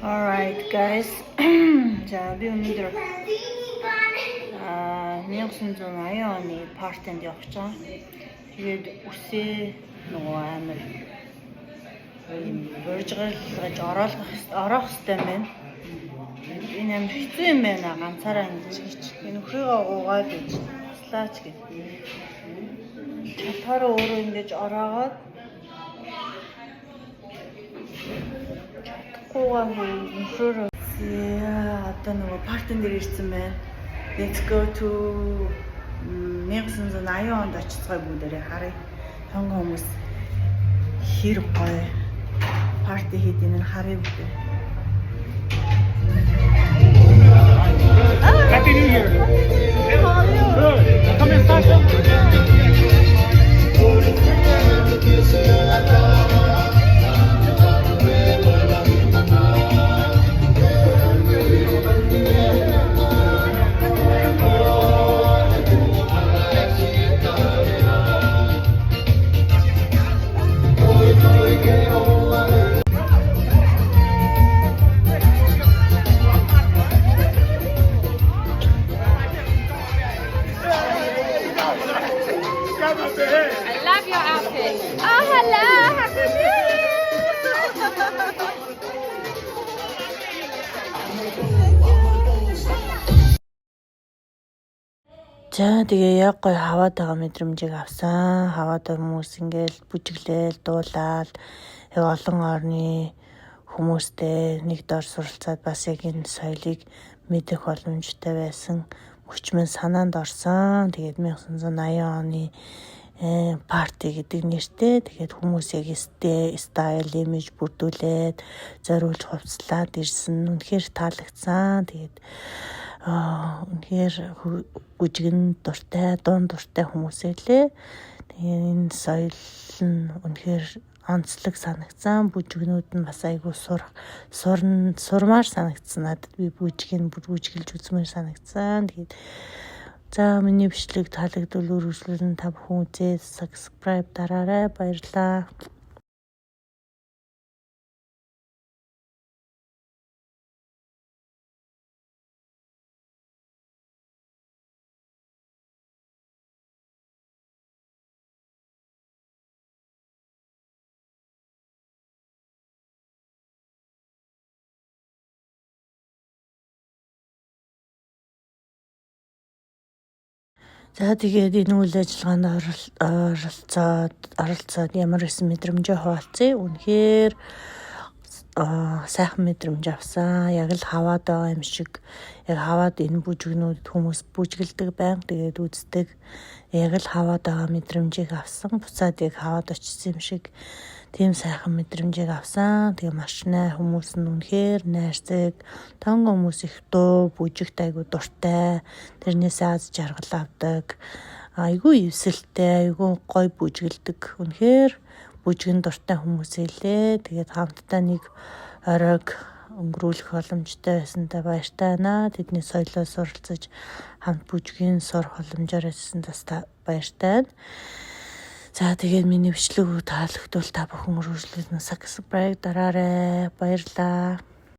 Alright guys. За би өнөөдөр 1980 оны партинд явах гэж байгаа. Тэгээд үсээ нөгөө амар боржгож орох хэвээр байна. Энэ амар хэцүү юм байна. Ганцаараа ингэж хийчих. Энэ өхрийгөө уугаад уучлаач гэх. Чатаараа өөрөө ингэж ороод одоо нөгөө партинд ирсэн байна. Let's go to 1980 онд очицгой бүгдээрээ харъя. Хонгон хүмүүс хэр гоё парти хийдэг нь харъя бүгдээ. Happy New Year. Good. Come in faster. I love your outfit. Oh, hello. Happy New Year. За тэгээ яг гоё хаваад байгаа мэдрэмжийг авсан. Хаваад хүмүүс ингээл бүжиглээл, дуулаад яг олон орны хүмүүстэй нэг дор суралцаад бас яг энэ соёлыг мэдэх боломжтой байсан. Хүчмэн санаанд орсон. Тэгээд 1980 оны парти гэдэг нэртэй. Тэгээд хүмүүс яг стайл, имиж бүрдүүлээд зориулж хувцлаад ирсэн. Үнэхээр таалагдсан. Тэгээд үнэхээр бүжгэн дуртай, дуун дуртай хүмүүс элээ. Тэгээд энэ соёл нь үнэхээр онцлог санагдсан. Бүжгнүүд нь бас айгүй сурмаар санагдсан. Надад би бүжгэлж үзмээр санагдсан. Тэгээд за миний бичлэг таалагдвал үргэлжлүүлэн та бүхэн үзээд subscribe дараарай. Баярлалаа. За тэгээд энэ үйл ажиллагаанд оролцоод ямар хэсэн мэдрэмжээ хуваалцъя. Үнэхээр сайхан мэдрэмж авсан. Яг л хаваад байгаа юм шиг. Яг хаваад энэ бүжгнүүд хүмүүс бүжгэлдэг байнга тэгээд үздэг. Яг л хаваад байгаа мэдрэмжийг авсан. Буцаад яг хаваад очсон юм шиг тийм сайхан мэдрэмжийг авсан. Тэгээ маш хүмүүс нь үнэхээр найрцаг. Тонгон хүмүүс их дуу, бүжигт айгу дуртай. Тэрнээсээ аз жаргал авдаг. Айгу эвсэлтэй, айгу гоё бүжгэлдэг. Үнэхээр бүжгэн дуртай хүмүүс илээ. Тэгээд хамтдаа нэг оройг өнгөрүүлэх боломжтой байсантай баяртай байна. Тэдний соёлоо суралцаж хамт бүжгийн сурах боломжоор байсандаа баяртай байна. За тэгээд миний бичлэг таалагдвал та бүхэн үргэлжлүүлэн subscribe дараарай. Баярлалаа.